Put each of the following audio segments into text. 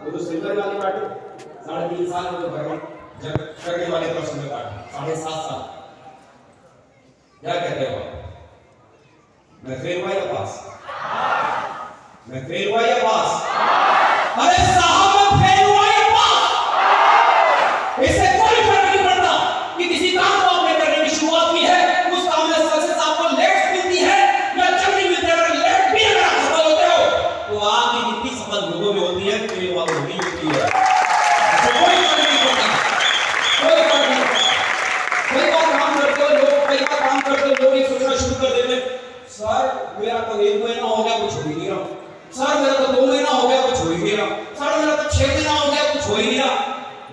वो तो सिल्वर वाली पार्टी 3.5 साल में तो भरने जब करने वाले प्रश्न में पार्टी 7.5 साल। क्या कहते हो मैं फेल हुआ या पास? मैं फेल हुआ या पास? अरे साहब मैं फेल हुआ या पास? इससे कोई फर्क नहीं पड़ता कि किसी काम को आपने करने की शुरुआत की है, उस काम में सक्सेस आपको लेट मिलती है या जल्दी मिलती है। अगर लेट भी अगर आप सफल होते हो तो आपकी जितनी सफल लोगों में होती है फेल वालों में नहीं होती है। कोई फर्क नहीं पड़ता, कोई फर्क नहीं पड़ता। कई बार काम करते हो लोग ये सोचना शुरू कर देते हैं सर मेरा तो 1 महीना हो गया कुछ हो ही नहीं रहा, सर मेरा तो 2 महीना हो गया कुछ हो ही नहीं रहा, सर मेरा तो 6 महीना हो गया कुछ हो ही नहीं रहा।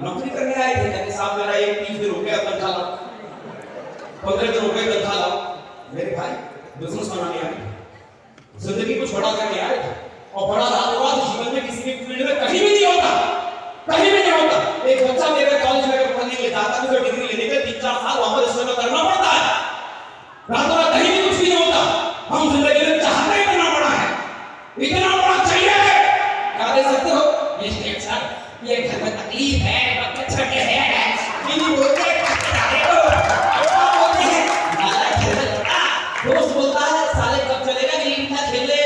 नौकरी करने आए थे कहते साहब मेरा 30 दिन हो गया तनख्वाह लाओ, 15 दिन हो गए तनख्वाह लाओ। मेरे भाई बिजनेस बनाने आए थे, जिंदगी को छोड़ा करने आए थे और बड़ा रातों जीवन में किसी भी फील्ड में कहीं भी नहीं होता, कहीं भी नहीं होता। एक बच्चा मेरे कॉलेज में पढ़ने के लिए जाता है, उसे डिग्री लेने के 3-4 साल वहां पर स्ट्रगल करना पड़ता है। रातों रात कहीं भी कुछ भी नहीं होता। हम जिंदगी में चाहते ही इतना बड़ा है, इतना बड़ा चाहिए। क्या दे सकते हो? ये शेख साहब ये घर में तकलीफ है, बच्चे छोटे हैं, इन्हीं बोलते हैं दोस्त बोलता है साले कब चलेगा नींद ना खेले।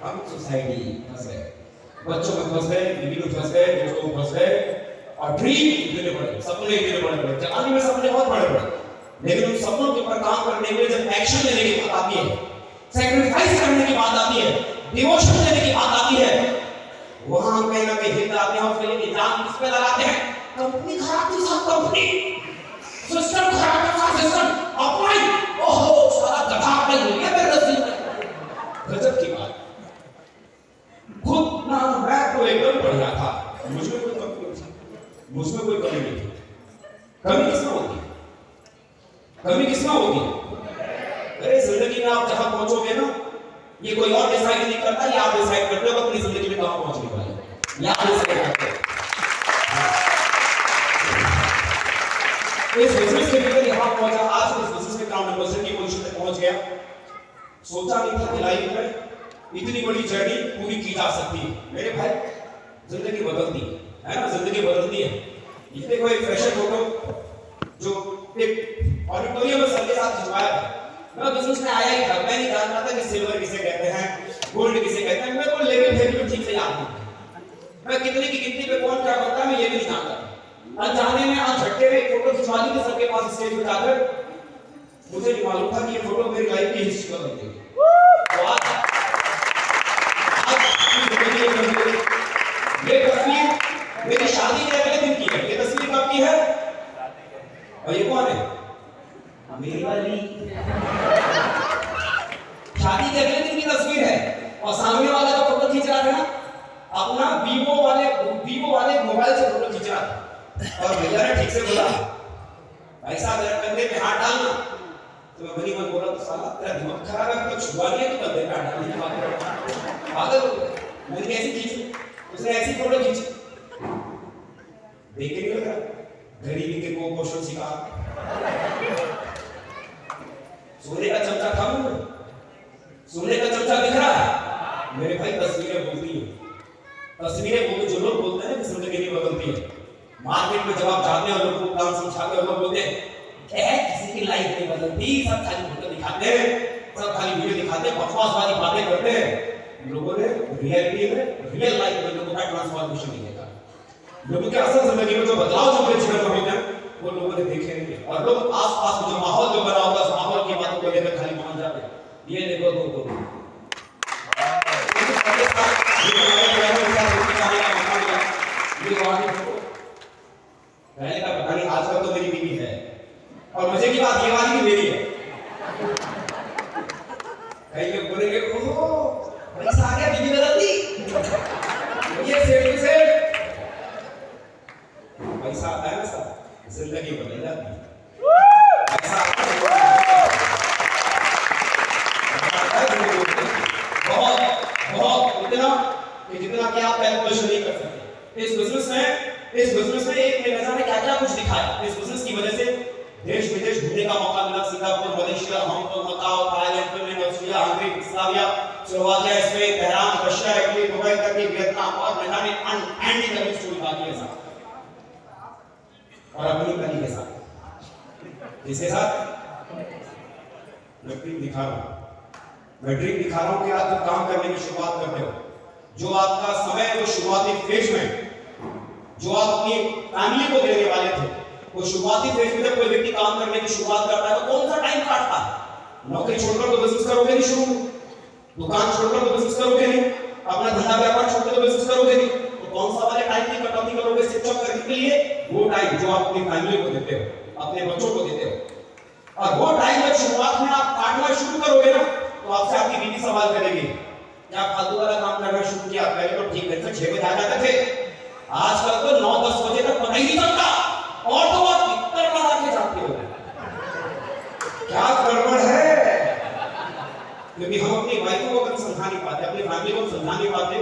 हम सोसाइटी फंस गए, बच्चों में फंस गए, बीवी में फंस गए, दोस्तों में फंस गए और ड्रीम इतने बड़े सपने इतने बड़े जवानी में सपने बहुत बड़े, लेकिन उन सपनों के ऊपर काम करने के लिए जब एक्शन लेने की बात आती है, सैक्रिफाइस करने की बात आती है, डिवोशन देने की बात आती है, वहां हम कहीं ना कहीं हिल जाते हैं और फिर इल्जाम किस पे लगाते हैं? कंपनी खराब थी साहब, कंपनी सिस्टम खराब था, सिस्टम अपलाइन ओहो सारा गधा अपलाइन हो गया मेरे नसीब में। गजब की बात। खुद ना मैं तो एकदम बढ़िया था, मुझमें कोई कमी नहीं थी, मुझमें कोई कमी नहीं थी। कमी किसमें होती है? कमी किसमें होगी? अरे जिंदगी में आप जहां पहुंचोगे ना ये कोई और डिसाइड नहीं करता, ये आप डिसाइड करते हो अपनी जिंदगी में कहां पहुंचने वाले हैं, ये आप डिसाइड करते हो। इस बिजनेस के लिए यहां पहुंचा, आज इस बिजनेस में काम नंबर 1 की पोजीशन तक पहुंच गया। सोचा नहीं था कि लाइफ में इतनी बड़ी जर्नी पूरी की जा सकती है। मेरे भाई जिंदगी बदलती है ना, जिंदगी बदलती है। ये देखो एक फ्रेशर फोटो जो एक ऑडिटोरियम में सबके साथ खिंचवाया था। मैं बिजनेस में आया ही था, मैं नहीं जानता था कि सिल्वर किसे कहते हैं, गोल्ड किसे कहते हैं, मेरे को लेवल फेवल ठीक से याद नहीं। मैं कितने की गिनती पे कौन क्या करता है मैं ये भी नहीं जानता। अनजाने में झटके में एक फोटो खिंचवा दी थी सबके पास स्टेज पे जाकर। मुझे नहीं मालूम था कि ये फोटो मेरी लाइफ की हिस्ट्री बदल देगी। ये तस्वीर मेरी शादी के अगले दिन की है। ये तस्वीर कब की है? और ये कौन है? मेरी वाली शादी के अगले दिन की तस्वीर है। और सामने वाला जो फोटो खींच रहा था ना अपना वीवो वाले मोबाइल से फोटो खींच रहा था। और भैया ने ठीक से बोला भाई साहब मेरे कंधे पे हाथ डालना। तो मैं बनी मन बोला तो साला तेरा दिमाग खराब है, कुछ छुआ नहीं है तो कंधे पे हाथ डालने की बात पागल। मैंने ऐसी खींची, उसने ऐसी फोटो खींची, देख के नहीं लग रहा गरीबी के को पोषण सिखा। सोने का चमचा था मुझे, सोने का चमचा दिख रहा है। मेरे भाई तस्वीरें बोलती हैं, तस्वीरें बोलते जो लोग बोलते हैं ना कि जिंदगी नहीं बदलती है। मार्केट में जब आप जाते हो लोगों को काम समझाते हो, लोग बोलते हैं क्या किसी की लाइफ नहीं बदलती, सब खाली फोटो दिखाते हैं, सब खाली वीडियो दिखाते हैं, बकवास वाली बातें करते हैं। लोगों ने रियलिटी में रियल लाइफ में लोगों का ट्रांसफॉर्मेशन नहीं देखा। लोगों के असल जिंदगी में जो बदलाव जो अपने जीवन में होते हैं वो लोगों ने देखे नहीं है। और लोग आस-पास में जो माहौल जो बना होता है उस माहौल की बातों को लेकर खाली मान जाते हैं। ये देखो दो पहले का पता नहीं, आजकल तो मेरी बीवी है और मजे की बात ये वाली भी मेरी है। कई लोग बोलेंगे ओहो पैसा आ गया बीवी बदल दी, ये सेठ पैसा आता है ना सब जिंदगी बदल जाती है। बहुत इतना कि जितना कि आप कैलकुलेशन नहीं कर सकते। इस बिजनेस में एक ने जाने क्या कुछ दिखाया। इस बिजनेस की वजह से देश विदेश घूमने का मौका मिला। Singapore, Malaysia, Hong Kong, Macao, Thailand, Finland, Australia, Hungary, Yugoslavia, Slovakia, Spain, Tehran, Russia, Italy, Dubai, Turkey, Vietnam और न जाने अनएंडिंग लंबी स्टोरी बाकी है साहब। और अपनी कली के साथ, किसके साथ? मैट्रिक दिखा रहा हूं, मैट्रिक दिखा रहा हूं कि आप जब काम करने की शुरुआत करते हो, जो आपका समय वो शुरुआती फेज में जो आप अपनी फैमिली को देने वाले थे, वो शुरुआती फेज में जब कोई व्यक्ति काम करने की शुरुआत करता है तो कौन सा टाइम काटता है? नौकरी छोड़कर तो बिजनेस करोगे नहीं, शुरू दुकान छोड़कर तो बिजनेस करोगे नहीं, अपना धंधा व्यापार छोड़कर तो बिजनेस करोगे नहीं, तो कौन सा वाले टाइम की कटौती करोगे शिक्षक करने के लिए? वो टाइम जो आप अपनी फैमिली को देते हो, अपने बच्चों को देते हो। और वो टाइम जब शुरुआत में आप काटना शुरू करोगे ना, तो आपसे आपकी बीवी सवाल करेगी, क्या फालतू वाला काम करना शुरू किया? पहले तो ठीक है 6 बजे आ जाते थे, आजकल तो 9-10 बजे तक पता ही नहीं चलता, और तो आप भीतर लगा के जाते हो। क्या गड़बड़ है? क्योंकि हम अपनी वाइफ को कभी समझा नहीं पाते, अपनी फैमिली को समझा नहीं पाते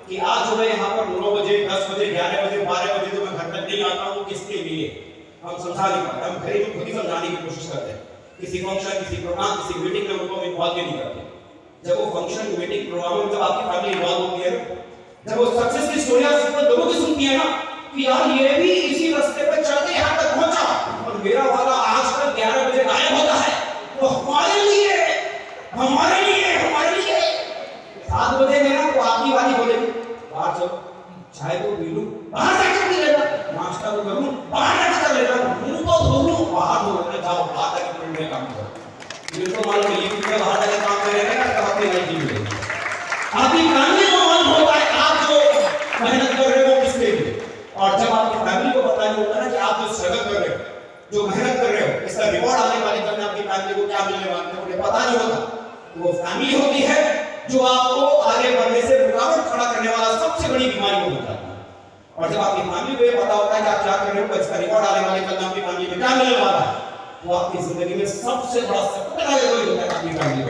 कि आज जो मैं यहाँ पर 9 बजे, 10 बजे, 11 बजे, 12 बजे जो मैं घर तक नहीं आता हूँ, किसके लिए हम समझा नहीं पाते। हम घरेलू खुद ही समझाने की कोशिश करते हैं, किसी फंक्शन, किसी प्रोग्राम, किसी मीटिंग में उनको इन्वॉल्व नहीं करते। जब वो फंक्शन, मीटिंग, प्रोग्राम में जब आपकी फैमिली इन्वॉल्व होती है, जब वो सक्सेस की स्टोरियां लोगों की सुनती है ना कि यार ये भी इसी रास्ते पे चल के यहाँ तक पहुंचा और मेरा वाला आजकल 11 बजे गायब होता है, तो हमारे लिए 7 बजे मेरा तो आपकी वाली बोलेगी, बाहर चलो, चाय तो पी लूं, बाहर जाके पी लेना, नाश्ता तो करूं, बाहर जाके कर लेना, मुंह तो धो लूं, बाहर धो लेना, जाओ बाहर जाके फील्ड में काम करो। ये तो मान लो ये भी बाहर जाके काम करेंगे ना, तो आपकी लाइफ नहीं मिलेगी। आपकी फैमिली को मालूम होता है आप जो मेहनत कर रहे हो किसके लिए, और जब आपकी फैमिली को पता नहीं होता ना कि आप जो स्ट्रगल कर रहे हो, जो मेहनत कर रहे हो, इसका रिवॉर्ड आने वाले समय आपकी फैमिली को क्या मिलने वाला है उन्हें पता नहीं होता। वो फैमिली होती है जो आपको आगे बढ़ने से रुकावट खड़ा करने वाला सबसे बड़ी बीमारी हो जाती है। और जब आपकी फैमिली को ये पता होता है कि आप क्या कर रहे हो, इसका रिवॉर्ड आने वाले कल आपकी फैमिली में क्या मिलने वाला है, तो आपकी जिंदगी में सबसे बड़ा सपोर्ट आगे कोई होता है अपनी फैमिली को।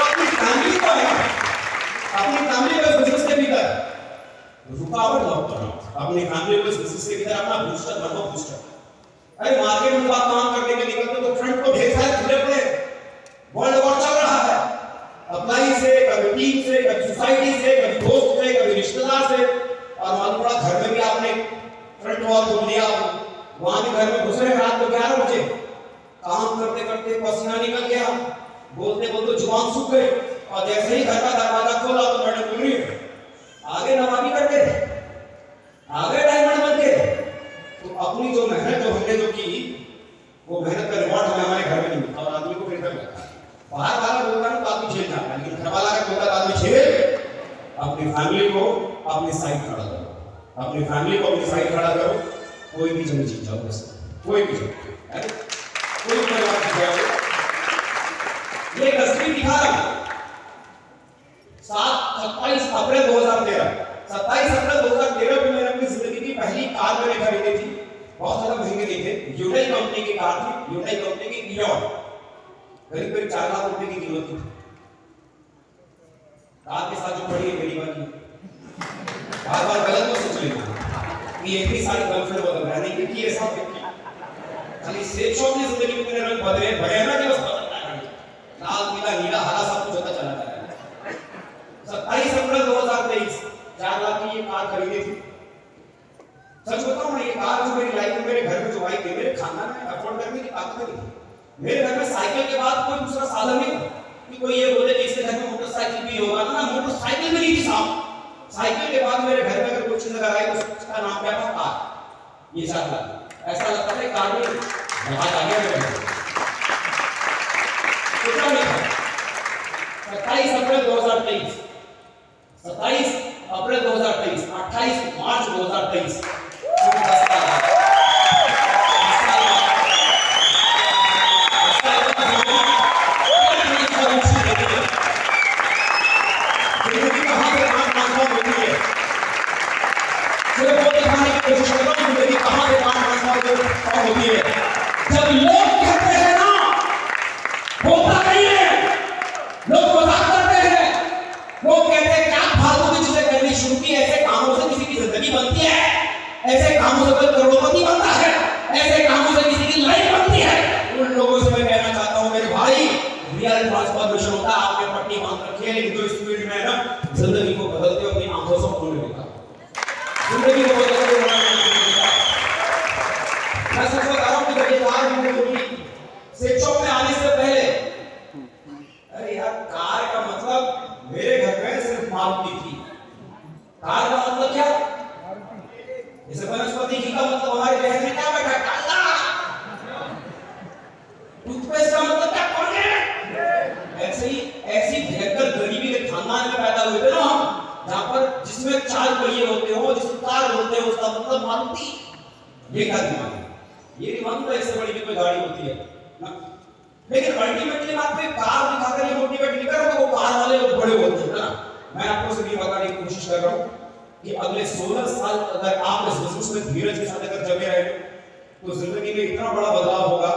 अपनी फैमिली को है, अपनी फैमिली को बिजनेस के भीतर रुकावट मत बनो, अपनी फैमिली को बिजनेस के भीतर अपना बूस्टर बनो, बूस्टर। अरे मार्केट में आप काम करने के लिए निकलते तो फ्रंट को ढेर सारे खुले पड़े, वर्ल्ड वॉर चल रहा है, अप्लाई से, कभी टीम से, कभी सोसाइटी से, कभी दोस्त से, कभी रिश्तेदार से, और मालूम पड़ा घर में भी आपने फ्रंट वॉर खोल लिया, वहां भी घर में घुस रहे रात को 11 बजे, काम करते करते पसीना निकल गया, बोलते बोलते जुबान सूख गई, और जैसे ही घर का दरवाजा खोला तो मैडम बोल रही है आगे नवाबी करके आगे डायमंड बन के। तो अपनी जो मेहनत जो हमने जो की, वो मेहनत का रिवॉर्ड हमें हमारे घर में नहीं मिलता, और आदमी को फिर लगता है बाहर वाला बोलता है तो आदमी झेल जाता है, लेकिन घर वाला का बोलता है आदमी झेल। अपनी फैमिली को अपनी साइड खड़ा करो, अपनी फैमिली को अपनी साइड खड़ा करो, कोई भी जंग जीत जाओगे, कोई भी जंग, कोई भी जंग जीत जाओगे। ये तस्वीर दिखा रहा हूं 27 अप्रैल 2013, 27 अप्रैल 2013 को मैंने अपनी जिंदगी की पहली कार मैंने खरीदी थी, बहुत ज्यादा महंगी नहीं थी, ह्यूंडई कंपनी की कार थी, ह्यूंडई कंपनी की इलियॉन, करीब करीब 4 लाख रुपए की कीमत थी। कार के साथ जो पड़ी है मेरी बात, बार बार गलत तो सोच लेना कि एक ही सारी गर्लफ्रेंड बदल रहा है, नहीं कि ये सब खाली सेफ शॉप की जिंदगी में मेरे रंग बदले बड़े हैं ना कि बस बदलता है, लाल पीला नीला हरा सब कुछ होता चला जाता है। 27 अप्रैल 2023 4 लाख की ये कार खरीदी थी। सच बताऊं ना, ये कार जो मेरी लाइफ में मेरे घर में जो आई थी, मेरे खानदान में अफोर्ड करने की ताकत नहीं थी। मेरे घर में साइकिल के बाद कोई दूसरा साधन नहीं था कि कोई ये बोले कि इसके घर में मोटरसाइकिल भी होगा ना, मोटरसाइकिल भी नहीं थी साहब। साइकिल के बाद मेरे घर में अगर कुछ चीज अगर आई तो उसका नाम क्या था? कार। ये 4 लाख, ऐसा लगता था कार में बहुत आ गया मेरे घर। कितना नहीं था? 27 अप्रैल 2023, 27 अप्रैल 2023, 28 मार्च 2023 जब लोग कहते हैं ना होता नहीं है, लोग मजाक करते हैं, लोग कहते हैं क्या फालतू की चीजें करनी शुरू की, ऐसे कामों से किसी की जिंदगी बनती है, ऐसे कामों से कोई करोड़पति बनता है, ऐसे कामों से किसी की लाइफ बनती है। उन लोगों से मैं कहना चाहता हूं मेरे भाई, रियल ट्रांसफॉर्मेशन होता है आपके है, लेकिन जो स्पीड में है ना, जिंदगी को बदलते हुए अपनी आंखों से खोलने देता, जिंदगी को बदलते हुए मैं सच बता रहा हूं कि जब ये कार मैंने शिक्षक में आने से पहले, अरे यार कार का मतलब मेरे घर में सिर्फ मारुति थी। कार का मतलब क्या? जैसे वनस्पति घी का मतलब हमारे जहन में क्या बैठा? काला। टूथपेस्ट का मतलब क्या? कोलगेट। ऐसे ही ऐसी भयंकर गरीबी के खानदान में पैदा हुए थे ना हम, जहां पर जिसमें 4 पहिए होते हो, जिसमें कार होते हैं, उसका मतलब मारुति। ये क्या दिमाग है? ये दिमाग तो इससे बड़ी भी कोई गाड़ी होती है ना। लेकिन अल्टीमेटली मैं आपको कार दिखाकर ये मोटिवेट नहीं कर रहा हूं, वो कार वाले लोग बड़े होते हैं ना। मैं आपको सिर्फ ये बताने की कोशिश कर रहा हूं कि अगले 16 साल अगर आप इस बिजनेस में धीरज के साथ अगर जमे रहे तो जिंदगी में इतना बड़ा बदलाव होगा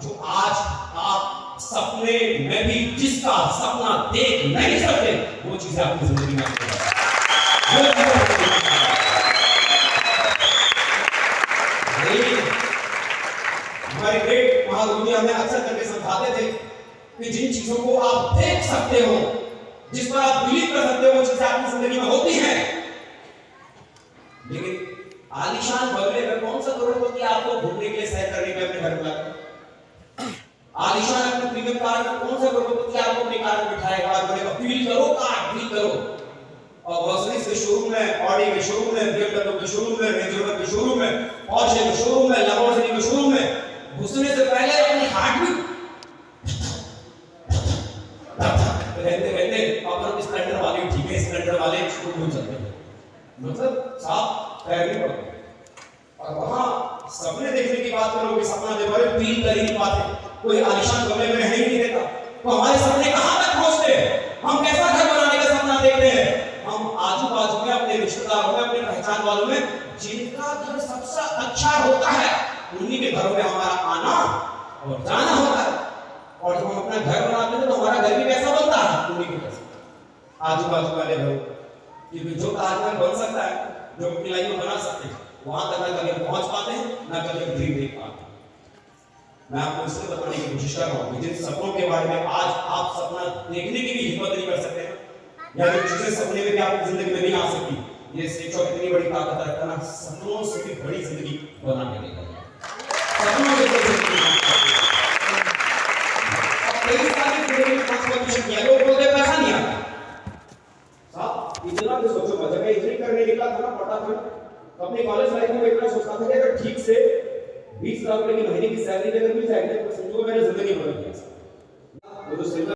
जो आज आप सपने में भी जिसका सपना देख नहीं सकते, वो चीजें आपकी जिंदगी में हमारे ग्रेट महागुरु जी हमें अक्सर करके समझाते थे कि जिन चीजों को आप देख सकते हो, जिस पर आप बिलीव कर सकते हो, वो चीजें आपकी जिंदगी में होती हैं। लेकिन आलीशान बंगले में कौन सा करोड़पति आपको घूमने के लिए सैर करने के लिए अपने घर बुलाता? आलीशान अपने प्रीमियम कार में कौन सा करोड़पति आपको अपनी कार में बिठाएगा और बोलेगा फील करो कार, फील करो? और मर्सिडीज के शोरूम में, ऑडी के शोरूम में, बीएमडब्ल्यू के शोरूम में, रेंज रोवर के शोरूम में, पोर्शे के शोरूम में, लैम्बोर्गिनी के शोरूम में घुसने से पहले अपनी हार्ट बीट रहते रहते अपन स्प्लेंडर वाले ठीक है, स्प्लेंडर वाले शुरू हो जाते हैं, मतलब साफ पैर नहीं पड़ते। और वहां सपने देखने की बात करोगे, सपना देखो, अरे फील कर ही नहीं पाते, कोई आलीशान बंगले में रहने ही नहीं देता, तो हमारे सपने कहां तक पहुंचते हैं? हम कैसा घर बनाने का सपना देखते हैं? हम आजू बाजू में अपने रिश्तेदारों में, अपने पहचान वालों में जिनका घर सबसे अच्छा होता है, उन्हीं के घरों में हमारा आना और जाना होता है। और जब हम अपना घर बनाते हैं तो हमारा घर भी कैसा बनता है? उन्हीं के जैसा, आजू बाजू वाले घरों। क्योंकि जो ताजमहल बन सकता है, जो अपनी लाइफ में बना सकते हैं, वहां तक ना कभी पहुंच पाते हैं, ना कभी ड्रीम देख पाते हैं। मैं आपको इसलिए बताने की कोशिश कर रहा हूं कि जिन सपनों के बारे में आज आप सपना देखने की भी हिम्मत नहीं कर सकते, या जो चीजें सपने में भी आपकी जिंदगी में नहीं आ सकती, ये शिक्षा इतनी बड़ी ताकत रखता है ना, सपनों से भी बड़ी जिंदगी बनाने के लिए। सपनों से बड़ी जिंदगी कई सारी जिंदगी में ट्रांसफॉर्मेशन किया, लोग बोलते हैं पैसा नहीं आता। साहब इतना भी सोचो मत, जब मैं इंजीनियरिंग करने निकला था ना, पढ़ा था, तो अपनी कॉलेज लाइफ में इतना सोचता था कि अगर ठीक से 20,000 रुपए की महीने की सैलरी अगर मिल जाएगी तो समझो मैंने जिंदगी बदल दी। वो तो